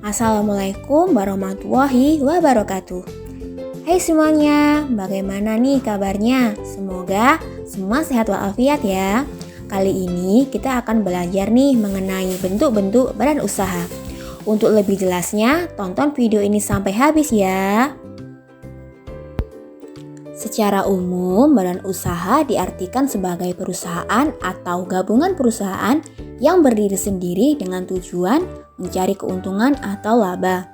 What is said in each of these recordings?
Assalamualaikum warahmatullahi wabarakatuh. Hai semuanya, bagaimana nih kabarnya? Semoga semua sehat walafiat ya. Kali ini kita akan belajar nih mengenai bentuk-bentuk badan usaha. Untuk lebih jelasnya, tonton video ini sampai habis ya. Secara umum, badan usaha diartikan sebagai perusahaan atau gabungan perusahaan yang berdiri sendiri dengan tujuan mencari keuntungan atau laba.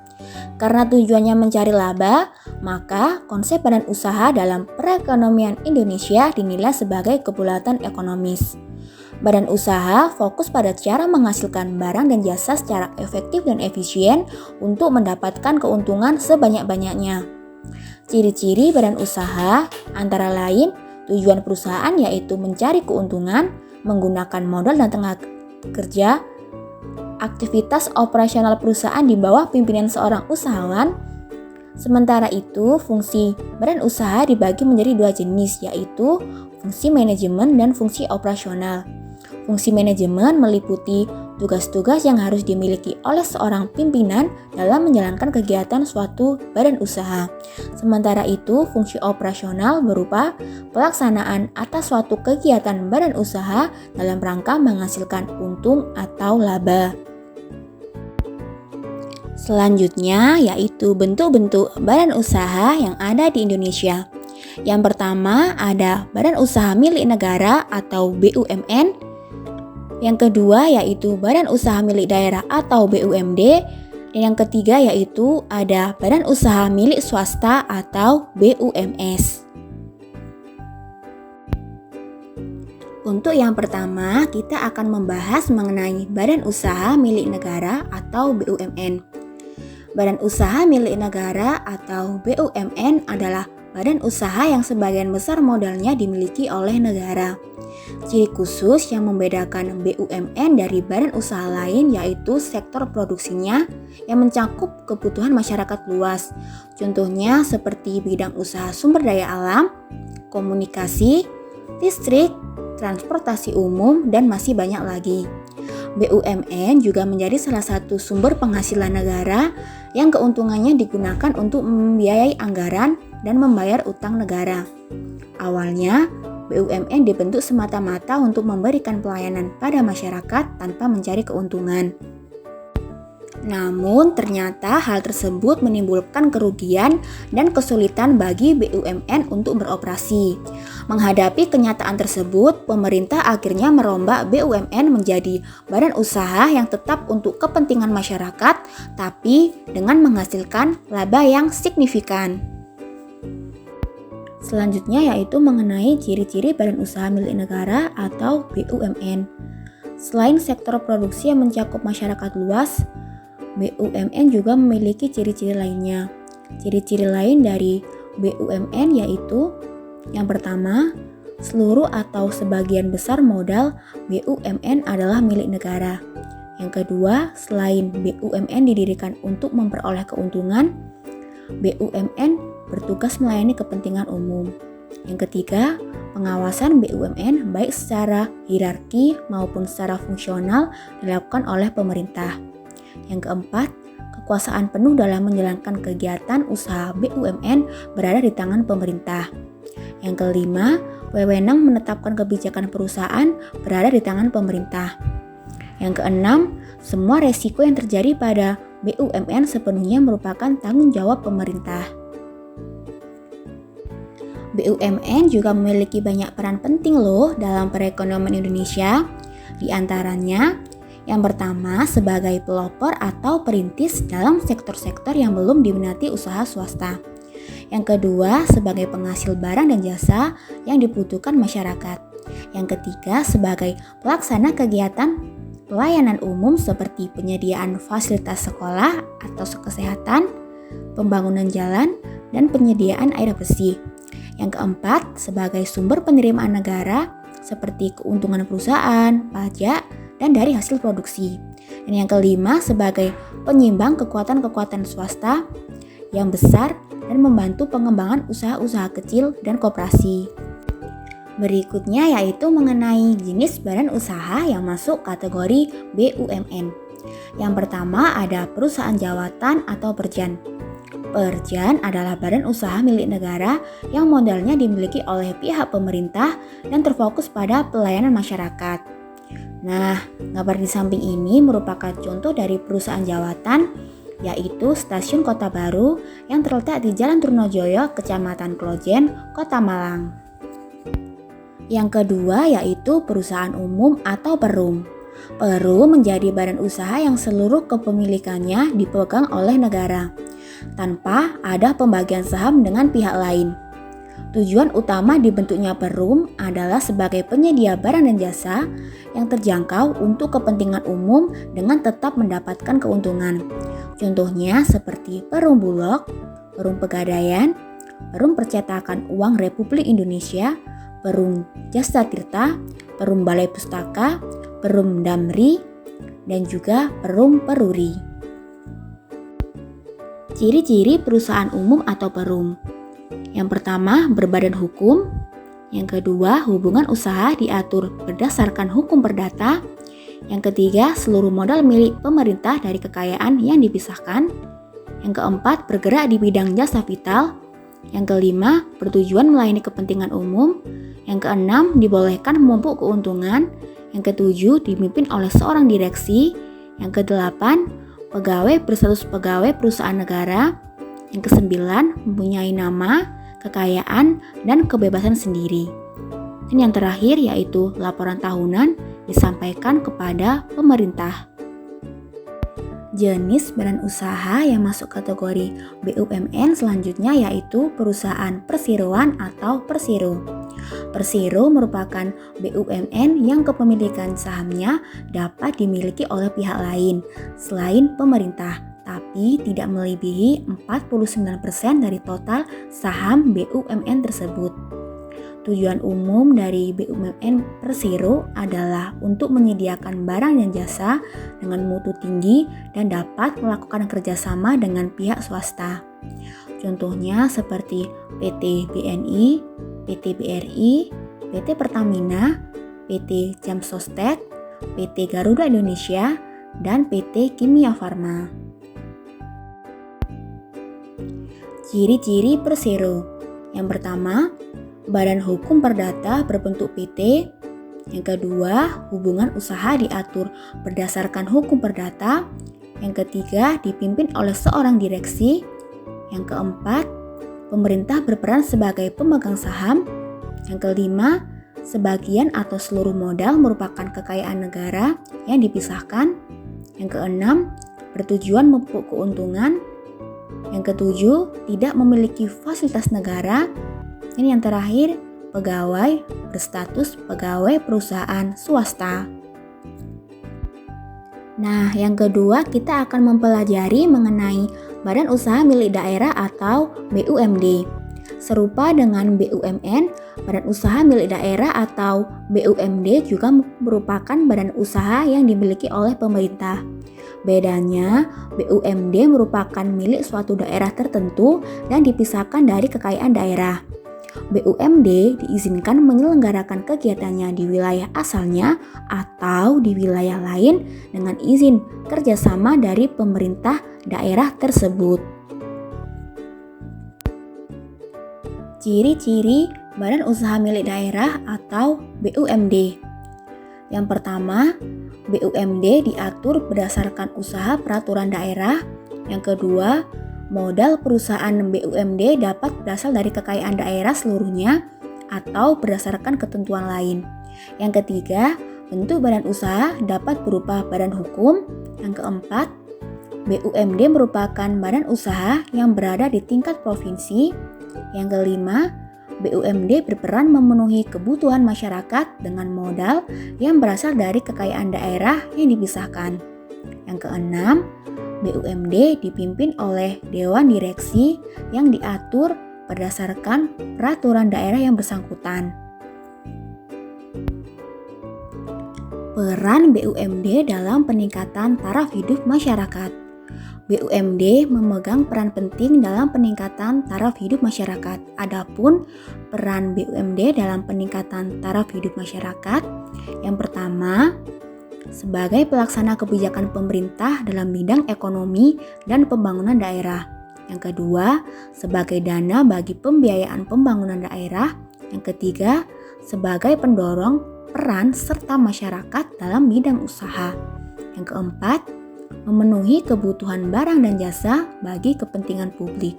Karena tujuannya mencari laba, maka konsep badan usaha dalam perekonomian Indonesia dinilai sebagai kebulatan ekonomis. Badan usaha fokus pada cara menghasilkan barang dan jasa secara efektif dan efisien untuk mendapatkan keuntungan sebanyak-banyaknya. Ciri-ciri badan usaha antara lain tujuan perusahaan yaitu mencari keuntungan, menggunakan modal dan tenaga kerja, aktivitas operasional perusahaan di bawah pimpinan seorang usahawan. Sementara itu, fungsi badan usaha dibagi menjadi dua jenis, yaitu fungsi manajemen dan fungsi operasional. Fungsi manajemen meliputi tugas-tugas yang harus dimiliki oleh seorang pimpinan dalam menjalankan kegiatan suatu badan usaha. Sementara itu, fungsi operasional berupa pelaksanaan atas suatu kegiatan badan usaha dalam rangka menghasilkan untung atau laba. Selanjutnya yaitu bentuk-bentuk badan usaha yang ada di Indonesia. Yang pertama ada badan usaha milik negara atau BUMN. Yang kedua yaitu badan usaha milik daerah atau BUMD. Dan yang ketiga yaitu ada badan usaha milik swasta atau BUMS. Untuk yang pertama, kita akan membahas mengenai badan usaha milik negara atau BUMN. Badan usaha milik negara atau BUMN adalah badan usaha yang sebagian besar modalnya dimiliki oleh negara. Ciri khusus yang membedakan BUMN dari badan usaha lain yaitu sektor produksinya yang mencakup kebutuhan masyarakat luas. Contohnya seperti bidang usaha sumber daya alam, komunikasi, listrik, transportasi umum, dan masih banyak lagi. BUMN juga menjadi salah satu sumber penghasilan negara yang keuntungannya digunakan untuk membiayai anggaran dan membayar utang negara. Awalnya, BUMN dibentuk semata-mata untuk memberikan pelayanan pada masyarakat tanpa mencari keuntungan. Namun, ternyata hal tersebut menimbulkan kerugian dan kesulitan bagi BUMN untuk beroperasi. Menghadapi kenyataan tersebut, pemerintah akhirnya merombak BUMN menjadi badan usaha yang tetap untuk kepentingan masyarakat, tapi dengan menghasilkan laba yang signifikan. Selanjutnya yaitu mengenai ciri-ciri badan usaha milik negara atau BUMN. Selain sektor produksi yang mencakup masyarakat luas, BUMN juga memiliki ciri-ciri lainnya. Ciri-ciri lain dari BUMN yaitu yang pertama, seluruh atau sebagian besar modal BUMN adalah milik negara. Yang kedua, selain BUMN didirikan untuk memperoleh keuntungan, BUMN bertugas melayani kepentingan umum. Yang ketiga, pengawasan BUMN baik secara hierarki maupun secara fungsional dilakukan oleh pemerintah. Yang keempat, kekuasaan penuh dalam menjalankan kegiatan usaha BUMN berada di tangan pemerintah. Yang kelima, wewenang menetapkan kebijakan perusahaan berada di tangan pemerintah. Yang keenam, semua resiko yang terjadi pada BUMN sepenuhnya merupakan tanggung jawab pemerintah. BUMN juga memiliki banyak peran penting loh dalam perekonomian Indonesia. Di antaranya, yang pertama sebagai pelopor atau perintis dalam sektor-sektor yang belum diminati usaha swasta. Yang kedua sebagai penghasil barang dan jasa yang dibutuhkan masyarakat. Yang ketiga sebagai pelaksana kegiatan pelayanan umum seperti penyediaan fasilitas sekolah atau kesehatan, pembangunan jalan, dan penyediaan air bersih. Yang keempat, sebagai sumber penerimaan negara seperti keuntungan perusahaan, pajak, dan dari hasil produksi. Dan yang kelima, sebagai penyimbang kekuatan-kekuatan swasta yang besar dan membantu pengembangan usaha-usaha kecil dan koperasi. Berikutnya yaitu mengenai jenis badan usaha yang masuk kategori BUMN. Yang pertama ada perusahaan jawatan atau perjan. Perjan adalah badan usaha milik negara yang modalnya dimiliki oleh pihak pemerintah dan terfokus pada pelayanan masyarakat. Nah, gambar di samping ini merupakan contoh dari perusahaan jawatan, yaitu Stasiun Kota Baru yang terletak di Jalan Trunojoyo, Kecamatan Klojen, Kota Malang. Yang kedua yaitu perusahaan umum atau perum. Perum menjadi badan usaha yang seluruh kepemilikannya dipegang oleh negara, tanpa ada pembagian saham dengan pihak lain. Tujuan utama dibentuknya perum adalah sebagai penyedia barang dan jasa yang terjangkau untuk kepentingan umum dengan tetap mendapatkan keuntungan. Contohnya seperti Perum Bulog, Perum Pegadaian, Perum Percetakan Uang Republik Indonesia, Perum Jasa Tirta, Perum Balai Pustaka, Perum Damri, dan juga Perum Peruri. Ciri-ciri perusahaan umum atau perum. Yang pertama, berbadan hukum. Yang kedua, hubungan usaha diatur berdasarkan hukum perdata. Yang ketiga, seluruh modal milik pemerintah dari kekayaan yang dipisahkan. Yang keempat, bergerak di bidang jasa vital. Yang kelima, bertujuan melayani kepentingan umum. Yang keenam, dibolehkan memupuk keuntungan. Yang ketujuh, dipimpin oleh seorang direksi. Yang kedelapan, pegawai berstatus pegawai perusahaan negara. Yang kesembilan, mempunyai nama, kekayaan, dan kebebasan sendiri. Dan yang terakhir yaitu laporan tahunan disampaikan kepada pemerintah. Jenis badan usaha yang masuk kategori BUMN selanjutnya yaitu perusahaan perseroan atau persero. Persero merupakan BUMN yang kepemilikan sahamnya dapat dimiliki oleh pihak lain selain pemerintah, tapi tidak melebihi 49% dari total saham BUMN tersebut. Tujuan umum dari BUMN Persero adalah untuk menyediakan barang dan jasa dengan mutu tinggi dan dapat melakukan kerjasama dengan pihak swasta. Contohnya seperti PT BNI, PT BRI, PT Pertamina, PT Jam Sostek, PT Garuda Indonesia, dan PT Kimia Farma. Ciri-ciri Persero. Yang pertama, badan hukum perdata berbentuk PT. Yang kedua, hubungan usaha diatur berdasarkan hukum perdata. Yang ketiga, dipimpin oleh seorang direksi. Yang keempat, pemerintah berperan sebagai pemegang saham. Yang kelima, sebagian atau seluruh modal merupakan kekayaan negara yang dipisahkan. Yang keenam, bertujuan memupuk keuntungan. Yang ketujuh, tidak memiliki fasilitas negara. Dan yang terakhir, pegawai berstatus pegawai perusahaan swasta. Nah, yang kedua kita akan mempelajari mengenai badan usaha milik daerah atau BUMD. Serupa dengan BUMN, badan usaha milik daerah atau BUMD juga merupakan badan usaha yang dimiliki oleh pemerintah. Bedanya, BUMD merupakan milik suatu daerah tertentu dan dipisahkan dari kekayaan daerah. BUMD diizinkan menyelenggarakan kegiatannya di wilayah asalnya atau di wilayah lain dengan izin kerjasama dari pemerintah daerah tersebut. Ciri-ciri badan usaha milik daerah atau BUMD. Yang pertama, BUMD diatur berdasarkan usaha peraturan daerah. Yang kedua, modal perusahaan BUMD dapat berasal dari kekayaan daerah seluruhnya atau berdasarkan ketentuan lain. Yang ketiga, bentuk badan usaha dapat berupa badan hukum. Yang keempat, BUMD merupakan badan usaha yang berada di tingkat provinsi. Yang kelima, BUMD berperan memenuhi kebutuhan masyarakat dengan modal yang berasal dari kekayaan daerah yang dipisahkan. Yang keenam, BUMD dipimpin oleh Dewan Direksi yang diatur berdasarkan peraturan daerah yang bersangkutan. Peran BUMD dalam peningkatan taraf hidup masyarakat. BUMD memegang peran penting dalam peningkatan taraf hidup masyarakat. Adapun peran BUMD dalam peningkatan taraf hidup masyarakat, yang pertama, sebagai pelaksana kebijakan pemerintah dalam bidang ekonomi dan pembangunan daerah. Yang kedua, sebagai dana bagi pembiayaan pembangunan daerah. Yang ketiga, sebagai pendorong peran serta masyarakat dalam bidang usaha. Yang keempat, memenuhi kebutuhan barang dan jasa bagi kepentingan publik.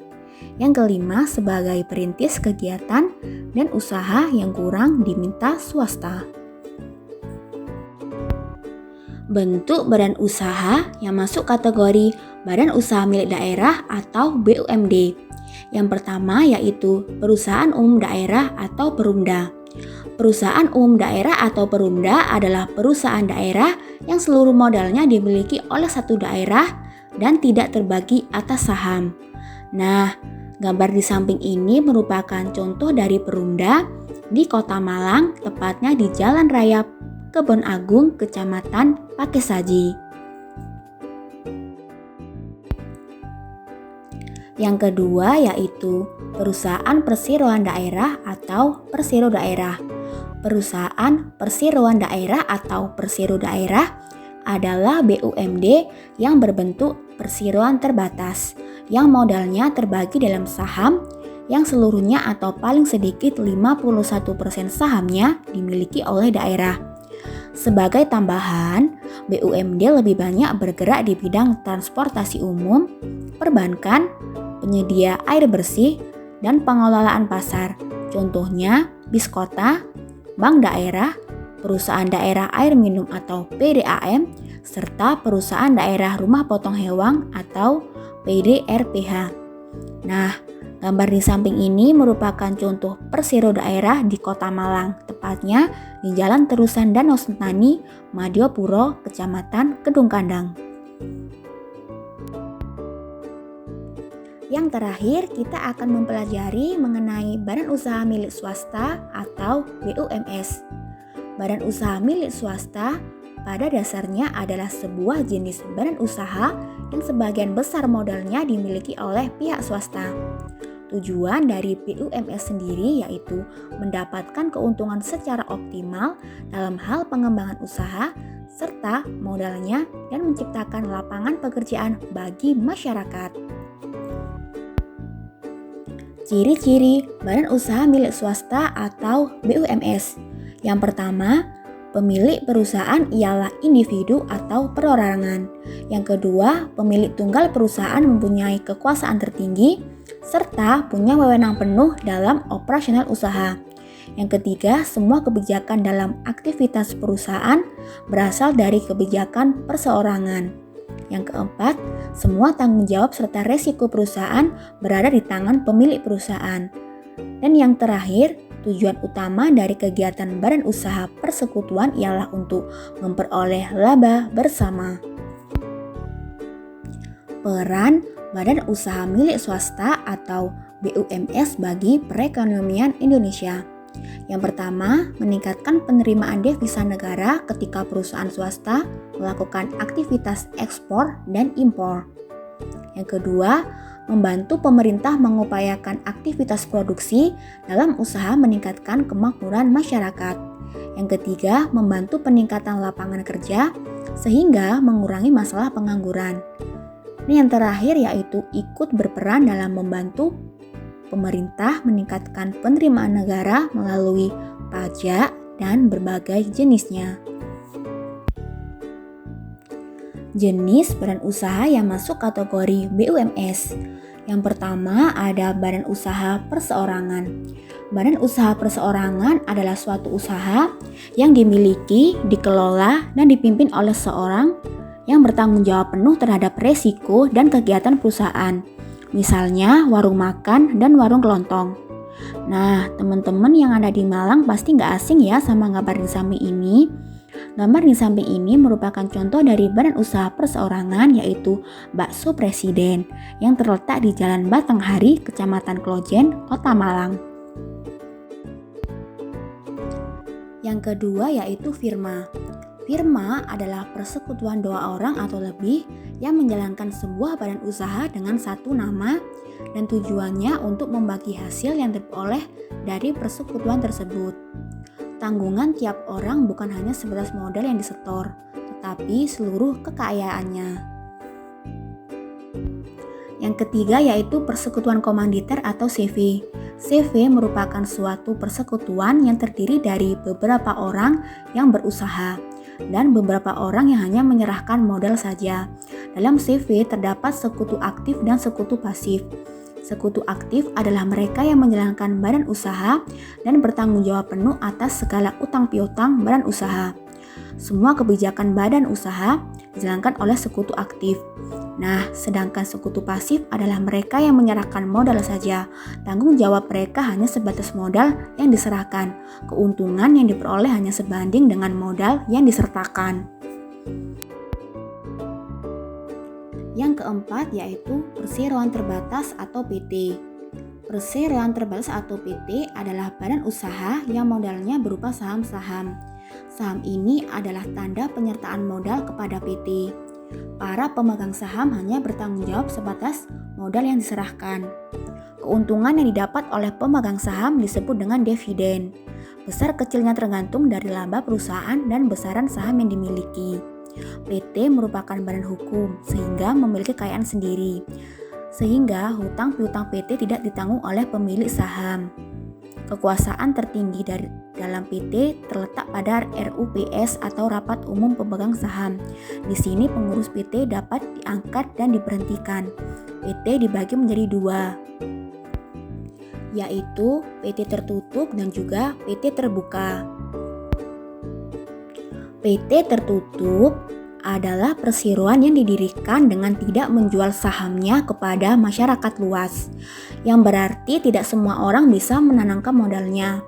Yang kelima, sebagai perintis kegiatan dan usaha yang kurang diminta swasta. Bentuk badan usaha yang masuk kategori badan usaha milik daerah atau BUMD. Yang pertama yaitu perusahaan umum daerah atau Perumda. Perusahaan umum daerah atau Perumda adalah perusahaan daerah yang seluruh modalnya dimiliki oleh satu daerah dan tidak terbagi atas saham. Nah, gambar di samping ini merupakan contoh dari Perumda di Kota Malang, tepatnya di Jalan Raya Kebon Agung, Kecamatan Pakesaji. Yang kedua yaitu perusahaan perseroan daerah atau Persero Daerah. Perusahaan perseroan daerah atau Persero Daerah adalah BUMD yang berbentuk perseroan terbatas, yang modalnya terbagi dalam saham yang seluruhnya atau paling sedikit 51% sahamnya dimiliki oleh daerah. Sebagai tambahan, BUMD lebih banyak bergerak di bidang transportasi umum, perbankan, penyedia air bersih, dan pengelolaan pasar. Contohnya, bis kota, bank daerah, perusahaan daerah air minum atau PDAM, serta perusahaan daerah rumah potong hewan atau PDRPH. Nah, gambar di samping ini merupakan contoh persero daerah di Kota Malang, tepatnya di Jalan Terusan Danau Sentani, Madiopuro, Kecamatan Kedung Kandang. Yang terakhir, kita akan mempelajari mengenai badan usaha milik swasta atau BUMS. Badan usaha milik swasta pada dasarnya adalah sebuah jenis badan usaha yang sebagian besar modalnya dimiliki oleh pihak swasta. Tujuan dari BUMS sendiri yaitu mendapatkan keuntungan secara optimal dalam hal pengembangan usaha serta modalnya dan menciptakan lapangan pekerjaan bagi masyarakat. Ciri-ciri badan usaha milik swasta atau BUMS. Yang pertama, pemilik perusahaan ialah individu atau perorangan. Yang kedua, pemilik tunggal perusahaan mempunyai kekuasaan tertinggi serta punya wewenang penuh dalam operasional usaha. Yang ketiga, semua kebijakan dalam aktivitas perusahaan berasal dari kebijakan perseorangan. Yang keempat, semua tanggung jawab serta resiko perusahaan berada di tangan pemilik perusahaan. Dan yang terakhir, tujuan utama dari kegiatan badan usaha persekutuan ialah untuk memperoleh laba bersama. Peran badan usaha milik swasta atau BUMS bagi perekonomian Indonesia. Yang pertama, meningkatkan penerimaan devisa negara ketika perusahaan swasta melakukan aktivitas ekspor dan impor. Yang kedua, membantu pemerintah mengupayakan aktivitas produksi dalam usaha meningkatkan kemakmuran masyarakat. Yang ketiga, membantu peningkatan lapangan kerja sehingga mengurangi masalah pengangguran. Dan yang terakhir yaitu ikut berperan dalam membantu pemerintah meningkatkan penerimaan negara melalui pajak dan berbagai jenisnya. Jenis badan usaha yang masuk kategori BUMS. Yang pertama ada badan usaha perseorangan. Badan usaha perseorangan adalah suatu usaha yang dimiliki, dikelola, dan dipimpin oleh seorang yang bertanggung jawab penuh terhadap resiko dan kegiatan perusahaan. Misalnya warung makan dan warung kelontong. Nah, teman-teman yang ada di Malang pasti nggak asing ya sama gambar di samping ini. Gambar di samping ini merupakan contoh dari badan usaha perseorangan yaitu Bakso Presiden yang terletak di Jalan Batanghari, Kecamatan Klojen, Kota Malang. Yang kedua yaitu firma. Firma adalah persekutuan dua orang atau lebih yang menjalankan sebuah badan usaha dengan satu nama dan tujuannya untuk membagi hasil yang diperoleh dari persekutuan tersebut. Tanggungan tiap orang bukan hanya sebatas modal yang disetor, tapi seluruh kekayaannya. Yang ketiga yaitu persekutuan komanditer atau CV. CV merupakan suatu persekutuan yang terdiri dari beberapa orang yang berusaha dan beberapa orang yang hanya menyerahkan modal saja. Dalam CV terdapat sekutu aktif dan sekutu pasif. Sekutu aktif adalah mereka yang menjalankan badan usaha dan bertanggung jawab penuh atas segala utang piutang badan usaha. Semua kebijakan badan usaha dijalankan oleh sekutu aktif. Nah, sedangkan sekutu pasif adalah mereka yang menyerahkan modal saja. Tanggung jawab mereka hanya sebatas modal yang diserahkan. Keuntungan yang diperoleh hanya sebanding dengan modal yang disertakan. Yang keempat yaitu perseroan terbatas atau PT. Perseroan terbatas atau PT adalah badan usaha yang modalnya berupa saham-saham. Saham ini adalah tanda penyertaan modal kepada PT. Para pemegang saham hanya bertanggung jawab sebatas modal yang diserahkan. Keuntungan yang didapat oleh pemegang saham disebut dengan dividen. Besar kecilnya tergantung dari laba perusahaan dan besaran saham yang dimiliki. PT merupakan badan hukum sehingga memiliki kekayaan sendiri. Sehingga hutang piutang PT tidak ditanggung oleh pemilik saham. Kekuasaan tertinggi dalam PT terletak pada RUPS atau Rapat Umum Pemegang Saham. Di sini pengurus PT dapat diangkat dan diberhentikan. PT dibagi menjadi dua, yaitu PT tertutup dan juga PT terbuka. PT tertutup adalah perseroan yang didirikan dengan tidak menjual sahamnya kepada masyarakat luas, yang berarti tidak semua orang bisa menanamkan modalnya.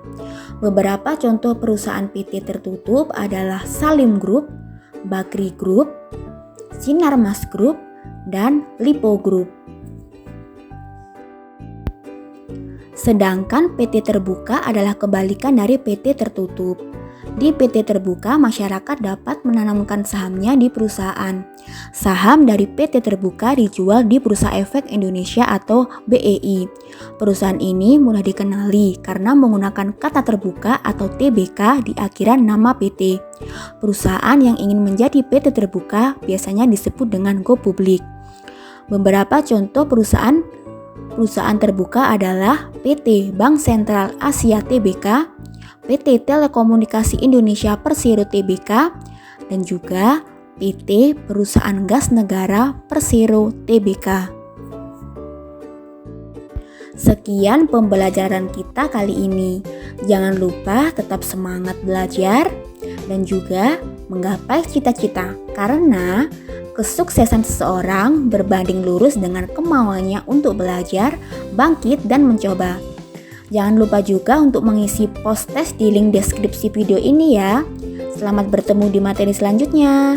Beberapa contoh perusahaan PT tertutup adalah Salim Group, Bakri Group, Sinarmas Group, dan Lipo Group. Sedangkan PT terbuka adalah kebalikan dari PT tertutup. Di PT terbuka, masyarakat dapat menanamkan sahamnya di perusahaan. Saham dari PT terbuka dijual di Bursa Efek Indonesia atau BEI. Perusahaan ini mudah dikenali karena menggunakan kata terbuka atau TBK di akhiran nama PT. Perusahaan yang ingin menjadi PT terbuka biasanya disebut dengan go public. Beberapa contoh perusahaan terbuka adalah PT Bank Sentral Asia Tbk, PT Telekomunikasi Indonesia Persero Tbk, dan juga PT Perusahaan Gas Negara Persero Tbk. Sekian pembelajaran kita kali ini. Jangan lupa tetap semangat belajar dan juga menggapai cita-cita, karena kesuksesan seseorang berbanding lurus dengan kemauannya untuk belajar, bangkit, dan mencoba. Jangan lupa juga untuk mengisi post test di link deskripsi video ini ya. Selamat bertemu di materi selanjutnya.